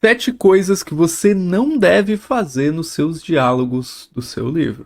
7 coisas que você não deve fazer nos seus diálogos do seu livro.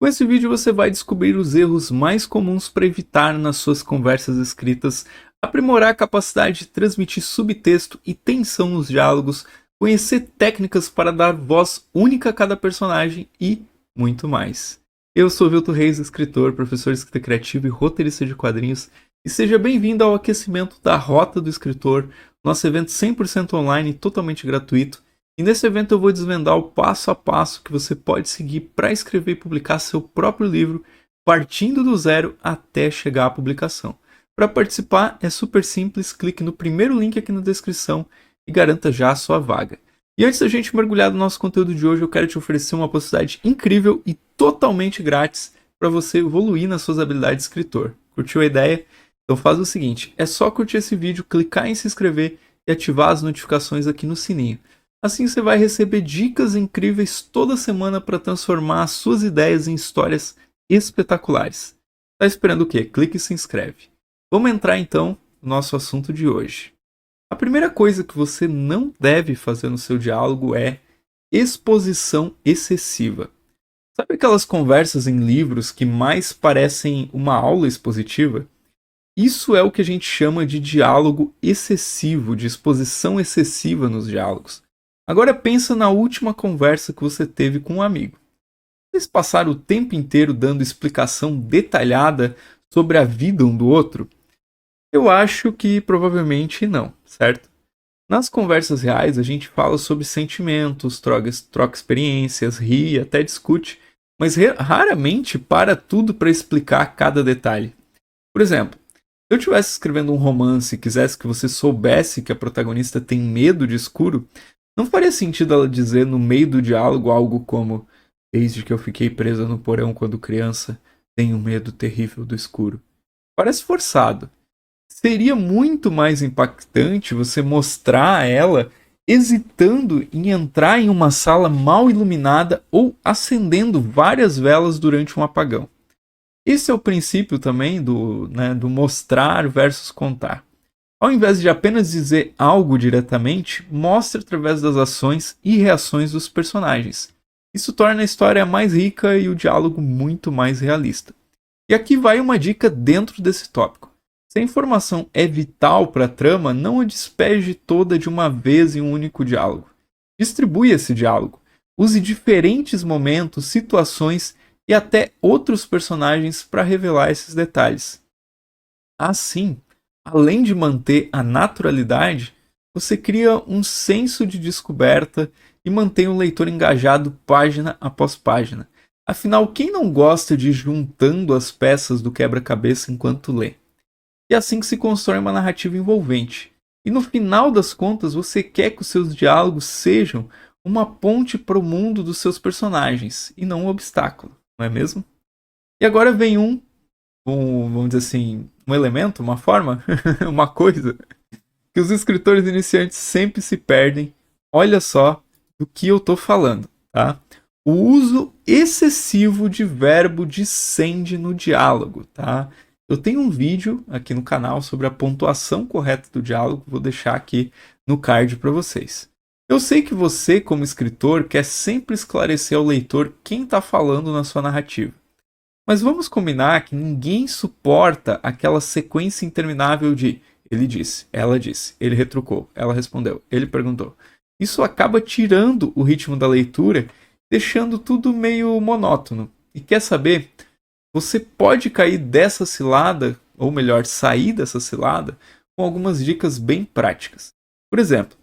Com esse vídeo você vai descobrir os erros mais comuns para evitar nas suas conversas escritas, aprimorar a capacidade de transmitir subtexto e tensão nos diálogos, conhecer técnicas para dar voz única a cada personagem e muito mais. Eu sou Vilto Reis, escritor, professor de escrita criativa e roteirista de quadrinhos, e seja bem-vindo ao aquecimento da Rota do Escritor, nosso evento 100% online e totalmente gratuito. E nesse evento eu vou desvendar o passo a passo que você pode seguir para escrever e publicar seu próprio livro, partindo do zero até chegar à publicação. Para participar é super simples, clique no primeiro link aqui na descrição e garanta já a sua vaga. E antes da gente mergulhar no nosso conteúdo de hoje, eu quero te oferecer uma possibilidade incrível e totalmente grátis para você evoluir nas suas habilidades de escritor. Curtiu a ideia? Então faz o seguinte, é só curtir esse vídeo, clicar em se inscrever e ativar as notificações aqui no sininho. Assim você vai receber dicas incríveis toda semana para transformar as suas ideias em histórias espetaculares. Tá esperando o quê? Clique e se inscreve. Vamos entrar então no nosso assunto de hoje. A primeira coisa que você não deve fazer no seu diálogo é exposição excessiva. Sabe aquelas conversas em livros que mais parecem uma aula expositiva? Isso é o que a gente chama de diálogo excessivo, de exposição excessiva nos diálogos. Agora pensa na última conversa que você teve com um amigo. Vocês passaram o tempo inteiro dando explicação detalhada sobre a vida um do outro? Eu acho que provavelmente não, certo? Nas conversas reais a gente fala sobre sentimentos, troca experiências, ri e até discute, mas raramente para tudo para explicar cada detalhe. Por exemplo, se eu estivesse escrevendo um romance e quisesse que você soubesse que a protagonista tem medo de escuro, não faria sentido ela dizer no meio do diálogo algo como: desde que eu fiquei presa no porão quando criança, tenho um medo terrível do escuro. Parece forçado. Seria muito mais impactante você mostrar a ela hesitando em entrar em uma sala mal iluminada ou acendendo várias velas durante um apagão. Esse é o princípio também do mostrar versus contar. Ao invés de apenas dizer algo diretamente, mostre através das ações e reações dos personagens. Isso torna a história mais rica e o diálogo muito mais realista. E aqui vai uma dica dentro desse tópico. Se a informação é vital para a trama, não a despeje toda de uma vez em um único diálogo. Distribua esse diálogo. Use diferentes momentos, situações e até outros personagens para revelar esses detalhes. Assim, além de manter a naturalidade, você cria um senso de descoberta e mantém o leitor engajado página após página. Afinal, quem não gosta de ir juntando as peças do quebra-cabeça enquanto lê? E é assim que se constrói uma narrativa envolvente. E no final das contas, você quer que os seus diálogos sejam uma ponte para o mundo dos seus personagens e não um obstáculo, não é mesmo? E agora vem vamos dizer assim, um elemento, uma forma, uma coisa que os escritores iniciantes sempre se perdem. Olha só do que eu estou falando, tá? O uso excessivo de verbo de send no diálogo, tá? Eu tenho um vídeo aqui no canal sobre a pontuação correta do diálogo, vou deixar aqui no card para vocês. Eu sei que você, como escritor, quer sempre esclarecer ao leitor quem está falando na sua narrativa. Mas vamos combinar que ninguém suporta aquela sequência interminável de ele disse, ela disse, ele retrucou, ela respondeu, ele perguntou. Isso acaba tirando o ritmo da leitura, deixando tudo meio monótono. E quer saber? Você pode cair dessa cilada, ou melhor, sair dessa cilada, com algumas dicas bem práticas. Por exemplo,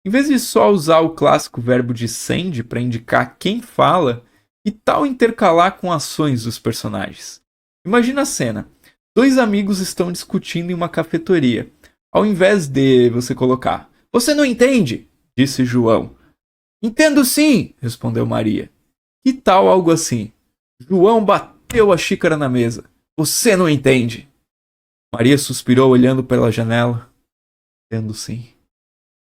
em vez de só usar o clássico verbo de send para indicar quem fala, que tal intercalar com ações dos personagens? Imagina a cena. 2 amigos estão discutindo em uma cafeteria. Ao invés de você colocar "Você não entende?", disse João. "Entendo sim", respondeu Maria. Que tal algo assim? João bateu a xícara na mesa. "Você não entende?". Maria suspirou olhando pela janela. "Entendo sim".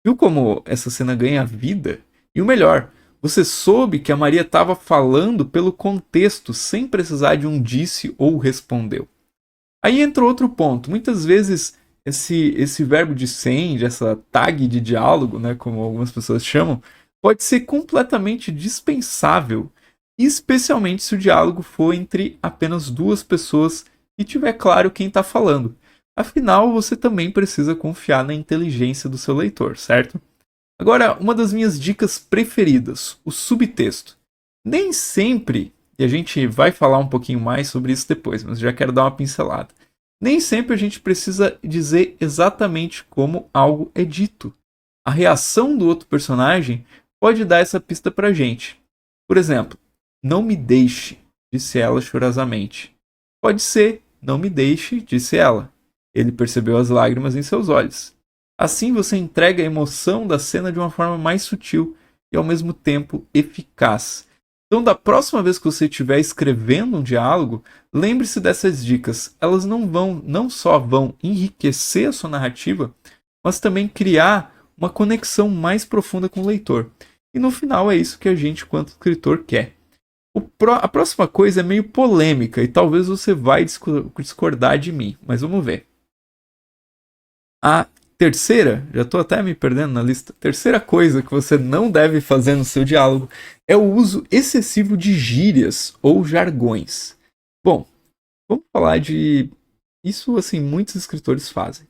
Viu como essa cena ganha vida? E o melhor, você soube que a Maria estava falando pelo contexto, sem precisar de um disse ou respondeu. Aí entra outro ponto. Muitas vezes esse verbo de send, essa tag de diálogo, né, como algumas pessoas chamam, pode ser completamente dispensável, especialmente se o diálogo for entre apenas duas pessoas e tiver claro quem está falando. Afinal, você também precisa confiar na inteligência do seu leitor, certo? Agora, uma das minhas dicas preferidas, o subtexto. Nem sempre, e a gente vai falar um pouquinho mais sobre isso depois, mas já quero dar uma pincelada. Nem sempre a gente precisa dizer exatamente como algo é dito. A reação do outro personagem pode dar essa pista pra gente. Por exemplo, não me deixe, disse ela chorosamente. Pode ser, não me deixe, disse ela. Ele percebeu as lágrimas em seus olhos. Assim você entrega a emoção da cena de uma forma mais sutil e ao mesmo tempo eficaz. Então, da próxima vez que você estiver escrevendo um diálogo, lembre-se dessas dicas. Elas não só vão enriquecer a sua narrativa, mas também criar uma conexão mais profunda com o leitor. E no final é isso que a gente, quanto escritor, quer. A próxima coisa é meio polêmica e talvez você vai discordar de mim, mas vamos ver. A terceira, já estou até me perdendo na lista, terceira coisa que você não deve fazer no seu diálogo é o uso excessivo de gírias ou jargões. Bom, vamos falar de isso, assim, muitos escritores fazem.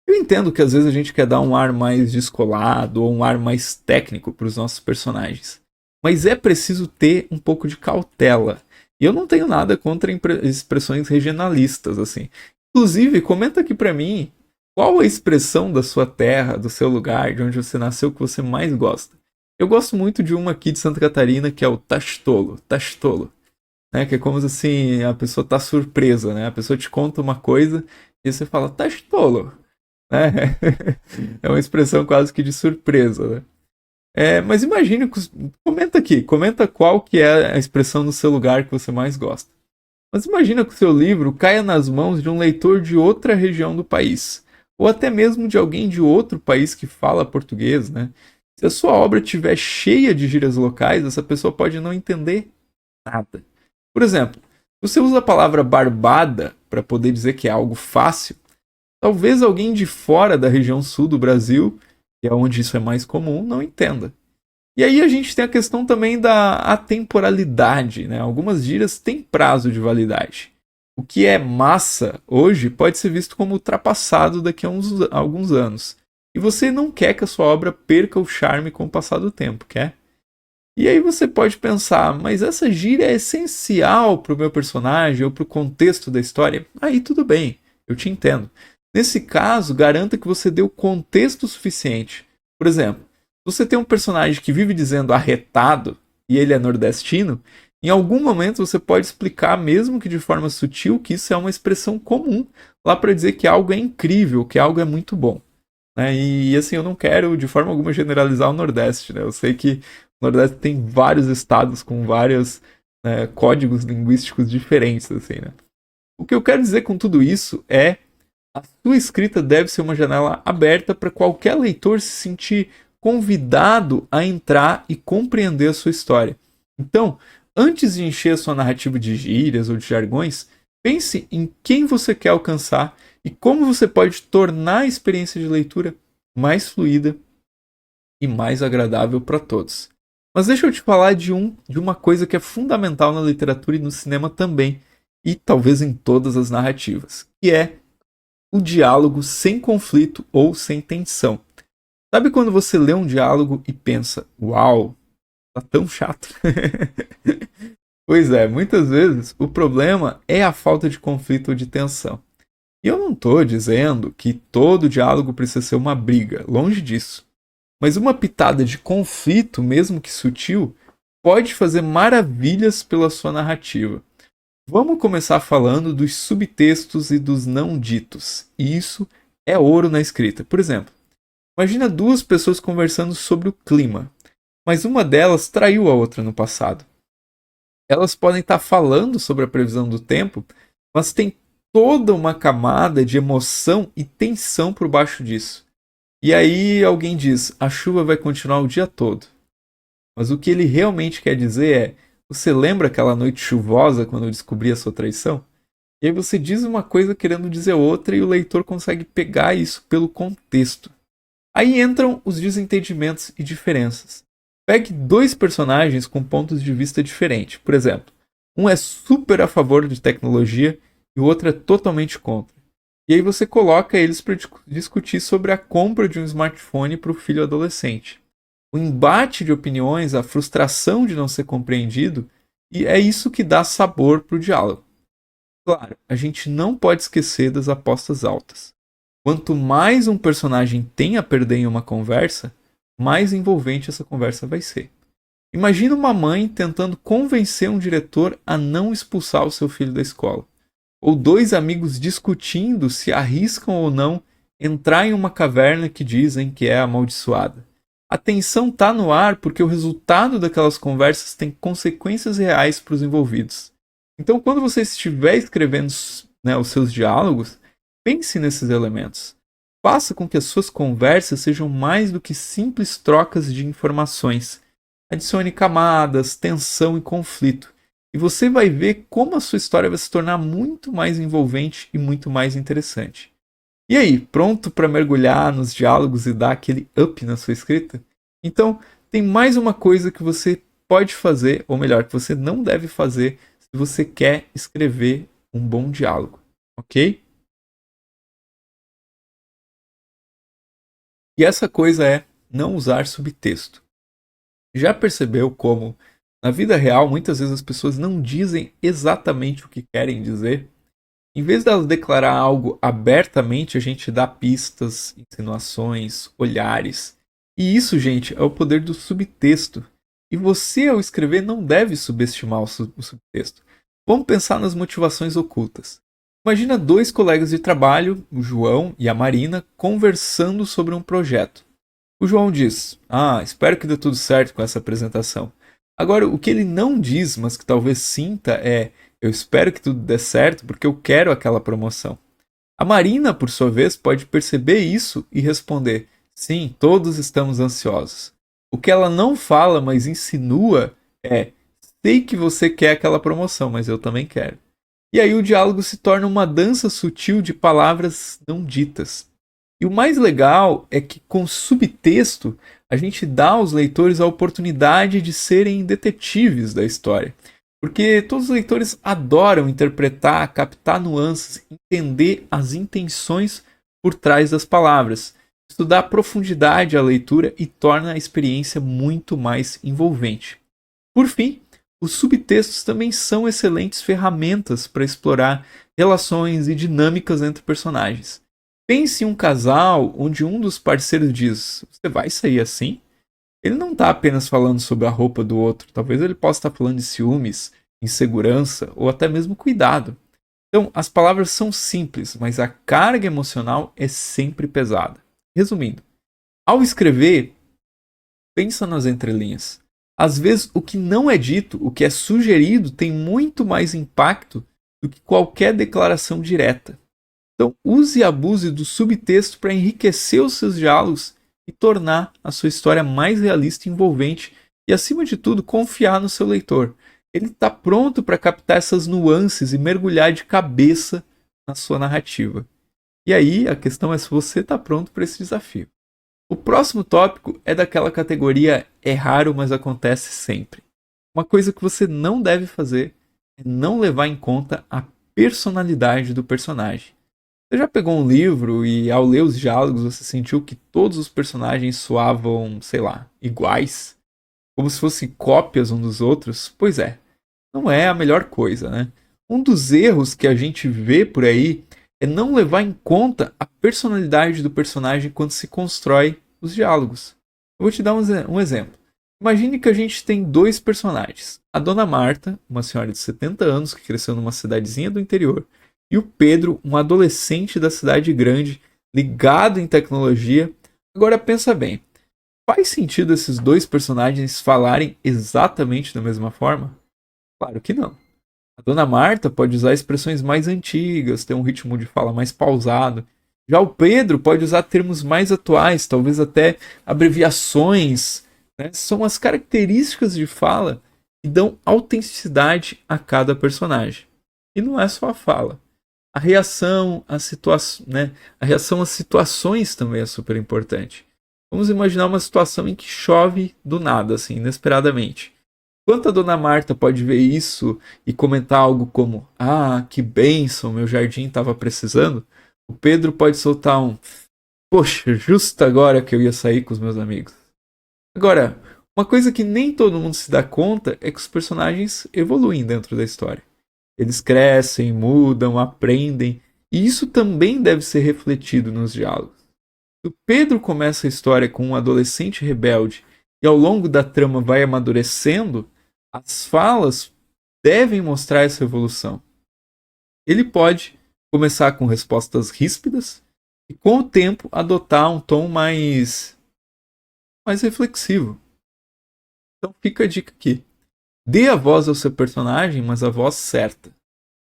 Eu entendo que às vezes a gente quer dar um ar mais descolado ou um ar mais técnico para os nossos personagens, mas é preciso ter um pouco de cautela. E eu não tenho nada contra expressões regionalistas, assim. Inclusive, comenta aqui para mim qual a expressão da sua terra, do seu lugar, de onde você nasceu, que você mais gosta. Eu gosto muito de uma aqui de Santa Catarina, que é o tastolo, tastolo. Né? Que é como assim, a pessoa tá surpresa, né? A pessoa te conta uma coisa e você fala, tastolo. Né? É uma expressão quase que de surpresa, né? Mas imagine, comenta aqui, comenta qual que é a expressão do seu lugar que você mais gosta. Mas imagina que o seu livro caia nas mãos de um leitor de outra região do país, ou até mesmo de alguém de outro país que fala português, né? Se a sua obra estiver cheia de gírias locais, essa pessoa pode não entender nada. Por exemplo, se você usa a palavra barbada para poder dizer que é algo fácil, talvez alguém de fora da região sul do Brasil, que é onde isso é mais comum, não entenda. E aí a gente tem a questão também da atemporalidade, né? Algumas gírias têm prazo de validade. O que é massa hoje pode ser visto como ultrapassado daqui a alguns anos. E você não quer que a sua obra perca o charme com o passar do tempo, quer? E aí você pode pensar, mas essa gíria é essencial para o meu personagem ou para o contexto da história? Aí tudo bem, eu te entendo. Nesse caso, garanta que você dê o contexto suficiente. Por exemplo, se você tem um personagem que vive dizendo arretado e ele é nordestino, em algum momento você pode explicar, mesmo que de forma sutil, que isso é uma expressão comum lá para dizer que algo é incrível, que algo é muito bom. Né? E assim, eu não quero de forma alguma generalizar o Nordeste. Né? Eu sei que o Nordeste tem vários estados com vários códigos linguísticos diferentes. Assim, né? O que eu quero dizer com tudo isso é a sua escrita deve ser uma janela aberta para qualquer leitor se sentir convidado a entrar e compreender a sua história. Então, antes de encher a sua narrativa de gírias ou de jargões, pense em quem você quer alcançar e como você pode tornar a experiência de leitura mais fluida e mais agradável para todos. Mas deixa eu te falar de uma coisa que é fundamental na literatura e no cinema também, e talvez em todas as narrativas, que é o diálogo sem conflito ou sem tensão. Sabe quando você lê um diálogo e pensa, uau, tá tão chato? Pois é, muitas vezes o problema é a falta de conflito ou de tensão. E eu não estou dizendo que todo diálogo precisa ser uma briga, longe disso. Mas uma pitada de conflito, mesmo que sutil, pode fazer maravilhas pela sua narrativa. Vamos começar falando dos subtextos e dos não ditos. E isso é ouro na escrita. Por exemplo, imagina duas pessoas conversando sobre o clima, mas uma delas traiu a outra no passado. Elas podem estar falando sobre a previsão do tempo, mas tem toda uma camada de emoção e tensão por baixo disso. E aí alguém diz, a chuva vai continuar o dia todo. Mas o que ele realmente quer dizer é, você lembra aquela noite chuvosa quando eu descobri a sua traição? E aí você diz uma coisa querendo dizer outra e o leitor consegue pegar isso pelo contexto. Aí entram os desentendimentos e diferenças. Pegue dois personagens com pontos de vista diferentes. Por exemplo, um é super a favor de tecnologia e o outro é totalmente contra. E aí você coloca eles para discutir sobre a compra de um smartphone para o filho adolescente. O embate de opiniões, a frustração de não ser compreendido, e é isso que dá sabor para o diálogo. Claro, a gente não pode esquecer das apostas altas. Quanto mais um personagem tem a perder em uma conversa, mais envolvente essa conversa vai ser. Imagina uma mãe tentando convencer um diretor a não expulsar o seu filho da escola. Ou dois amigos discutindo se arriscam ou não entrar em uma caverna que dizem que é amaldiçoada. A tensão está no ar porque o resultado daquelas conversas tem consequências reais para os envolvidos. Então, quando você estiver escrevendo, né, os seus diálogos, pense nesses elementos. Faça com que as suas conversas sejam mais do que simples trocas de informações. Adicione camadas, tensão e conflito. E você vai ver como a sua história vai se tornar muito mais envolvente e muito mais interessante. E aí, pronto para mergulhar nos diálogos e dar aquele up na sua escrita? Então, tem mais uma coisa que você pode fazer, ou melhor, que você não deve fazer se você quer escrever um bom diálogo, ok? E essa coisa é não usar subtexto. Já percebeu como, na vida real, muitas vezes as pessoas não dizem exatamente o que querem dizer? Em vez delas declarar algo abertamente, a gente dá pistas, insinuações, olhares. E isso, gente, é o poder do subtexto. E você, ao escrever, não deve subestimar o subtexto. Vamos pensar nas motivações ocultas. Imagina dois colegas de trabalho, o João e a Marina, conversando sobre um projeto. O João diz: espero que dê tudo certo com essa apresentação. Agora, o que ele não diz, mas que talvez sinta, é: eu espero que tudo dê certo porque eu quero aquela promoção. A Marina, por sua vez, pode perceber isso e responder: sim, todos estamos ansiosos. O que ela não fala, mas insinua, é: sei que você quer aquela promoção, mas eu também quero. E aí o diálogo se torna uma dança sutil de palavras não ditas. E o mais legal é que com subtexto a gente dá aos leitores a oportunidade de serem detetives da história. Porque todos os leitores adoram interpretar, captar nuances, entender as intenções por trás das palavras. Isso dá profundidade à leitura e torna a experiência muito mais envolvente. Por fim, os subtextos também são excelentes ferramentas para explorar relações e dinâmicas entre personagens. Pense em um casal onde um dos parceiros diz: você vai sair assim? Ele não está apenas falando sobre a roupa do outro, talvez ele possa estar falando de ciúmes, insegurança ou até mesmo cuidado. Então, as palavras são simples, mas a carga emocional é sempre pesada. Resumindo, ao escrever, pensa nas entrelinhas. Às vezes, o que não é dito, o que é sugerido, tem muito mais impacto do que qualquer declaração direta. Então, use e abuse do subtexto para enriquecer os seus diálogos e tornar a sua história mais realista e envolvente e, acima de tudo, confiar no seu leitor. Ele está pronto para captar essas nuances e mergulhar de cabeça na sua narrativa. E aí, a questão é se você está pronto para esse desafio. O próximo tópico é daquela categoria é raro, mas acontece sempre. Uma coisa que você não deve fazer é não levar em conta a personalidade do personagem. Você já pegou um livro e ao ler os diálogos você sentiu que todos os personagens soavam, sei lá, iguais? Como se fossem cópias um dos outros? Pois é, não é a melhor coisa, né? Um dos erros que a gente vê por aí é não levar em conta a personalidade do personagem quando se constrói os diálogos. Eu vou te dar um exemplo. Imagine que a gente tem dois personagens. A Dona Marta, uma senhora de 70 anos que cresceu numa cidadezinha do interior, e o Pedro, um adolescente da cidade grande, ligado em tecnologia. Agora pensa bem, faz sentido esses dois personagens falarem exatamente da mesma forma? Claro que não. A Dona Marta pode usar expressões mais antigas, ter um ritmo de fala mais pausado. Já o Pedro pode usar termos mais atuais, talvez até abreviações. Né? São as características de fala que dão autenticidade a cada personagem. E não é só a fala. A reação a reação às situações também é super importante. Vamos imaginar uma situação em que chove do nada, assim, inesperadamente. Enquanto a dona Marta pode ver isso e comentar algo como: "Ah, que bênção, meu jardim estava precisando", o Pedro pode soltar um: "Poxa, justo agora que eu ia sair com os meus amigos". Agora, uma coisa que nem todo mundo se dá conta é que os personagens evoluem dentro da história. Eles crescem, mudam, aprendem, e isso também deve ser refletido nos diálogos. Se o Pedro começa a história com um adolescente rebelde e ao longo da trama vai amadurecendo, as falas devem mostrar essa evolução. Ele pode começar com respostas ríspidas e, com o tempo, adotar um tom mais reflexivo. Então fica a dica aqui. Dê a voz ao seu personagem, mas a voz certa.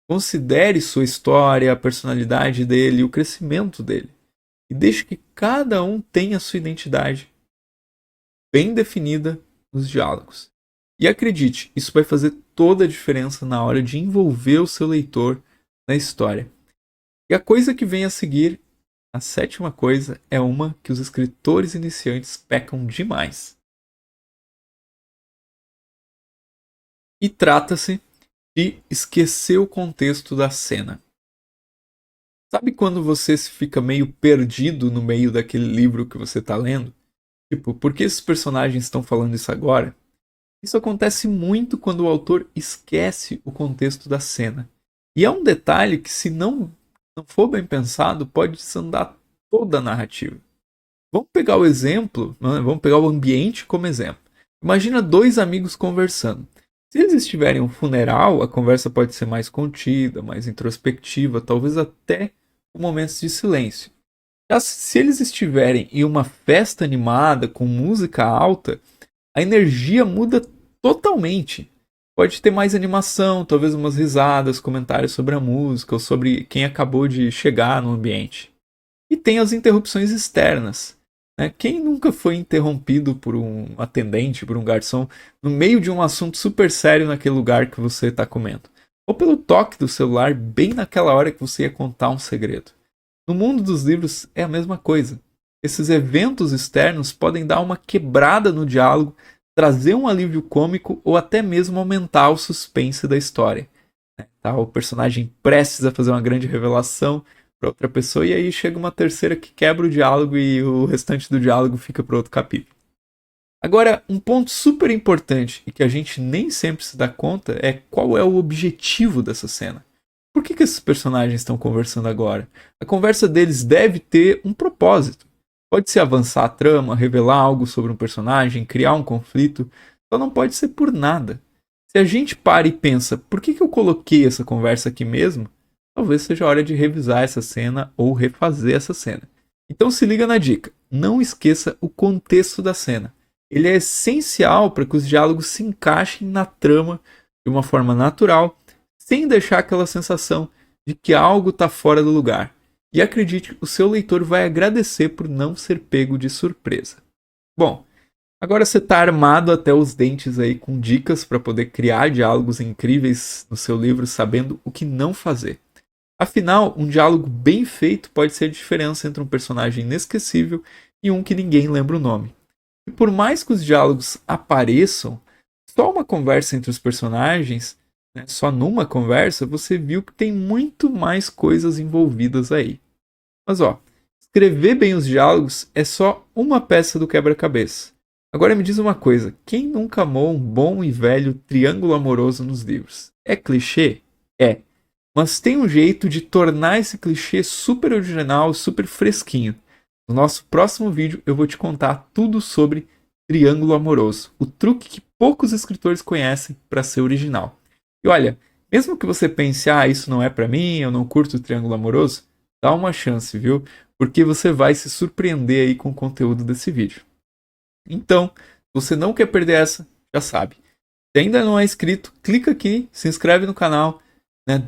Considere sua história, a personalidade dele, o crescimento dele. E deixe que cada um tenha sua identidade bem definida nos diálogos. E acredite, isso vai fazer toda a diferença na hora de envolver o seu leitor na história. E a coisa que vem a seguir, a sétima coisa, é uma que os escritores iniciantes pecam demais. E trata-se de esquecer o contexto da cena. Sabe quando você fica meio perdido no meio daquele livro que você está lendo? Tipo, por que esses personagens estão falando isso agora? Isso acontece muito quando o autor esquece o contexto da cena. E é um detalhe que, se não for bem pensado, pode desandar toda a narrativa. Vamos pegar o exemplo, vamos pegar o ambiente como exemplo. Imagina dois amigos conversando. Se eles estiverem em um funeral, a conversa pode ser mais contida, mais introspectiva, talvez até com momentos de silêncio. Já se eles estiverem em uma festa animada, com música alta, a energia muda totalmente. Pode ter mais animação, talvez umas risadas, comentários sobre a música ou sobre quem acabou de chegar no ambiente. E tem as interrupções externas. Quem nunca foi interrompido por um atendente, por um garçom, no meio de um assunto super sério naquele lugar que você está comendo? Ou pelo toque do celular bem naquela hora que você ia contar um segredo? No mundo dos livros é a mesma coisa. Esses eventos externos podem dar uma quebrada no diálogo, trazer um alívio cômico ou até mesmo aumentar o suspense da história. Tá? O personagem prestes a fazer uma grande revelação para outra pessoa e aí chega uma terceira que quebra o diálogo e o restante do diálogo fica para outro capítulo. Agora, um ponto super importante e que a gente nem sempre se dá conta é qual é o objetivo dessa cena. Por que esses personagens estão conversando agora? A conversa deles deve ter um propósito. Pode ser avançar a trama, revelar algo sobre um personagem, criar um conflito, só não pode ser por nada. Se a gente para e pensa, por que eu coloquei essa conversa aqui mesmo? Talvez seja a hora de revisar essa cena ou refazer essa cena. Então se liga na dica, não esqueça o contexto da cena. Ele é essencial para que os diálogos se encaixem na trama de uma forma natural, sem deixar aquela sensação de que algo está fora do lugar. E acredite, o seu leitor vai agradecer por não ser pego de surpresa. Bom, agora você está armado até os dentes aí com dicas para poder criar diálogos incríveis no seu livro, sabendo o que não fazer. Afinal, um diálogo bem feito pode ser a diferença entre um personagem inesquecível e um que ninguém lembra o nome. E por mais que os diálogos apareçam, só uma conversa entre os personagens, só numa conversa, você viu que tem muito mais coisas envolvidas aí. Mas escrever bem os diálogos é só uma peça do quebra-cabeça. Agora me diz uma coisa, quem nunca amou um bom e velho triângulo amoroso nos livros? É clichê? É. Mas tem um jeito de tornar esse clichê super original, super fresquinho. No nosso próximo vídeo eu vou te contar tudo sobre triângulo amoroso, o truque que poucos escritores conhecem para ser original. E olha, mesmo que você pense, isso não é para mim, eu não curto o triângulo amoroso, dá uma chance, viu? Porque você vai se surpreender aí com o conteúdo desse vídeo. Então, se você não quer perder essa, já sabe. Se ainda não é inscrito, clica aqui, se inscreve no canal,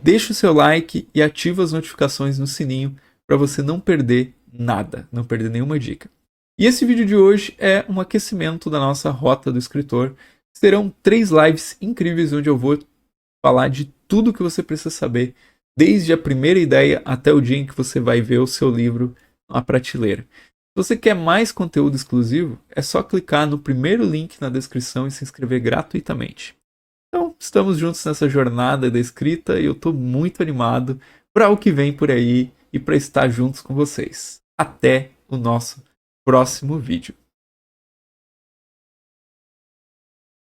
deixa o seu like e ativa as notificações no sininho para você não perder nada, não perder nenhuma dica. E esse vídeo de hoje é um aquecimento da nossa Rota do Escritor. Serão 3 lives incríveis onde eu vou falar de tudo que você precisa saber desde a primeira ideia até o dia em que você vai ver o seu livro na prateleira. Se você quer mais conteúdo exclusivo, é só clicar no primeiro link na descrição e se inscrever gratuitamente. Então, estamos juntos nessa jornada da escrita e eu estou muito animado para o que vem por aí e para estar juntos com vocês. Até o nosso próximo vídeo.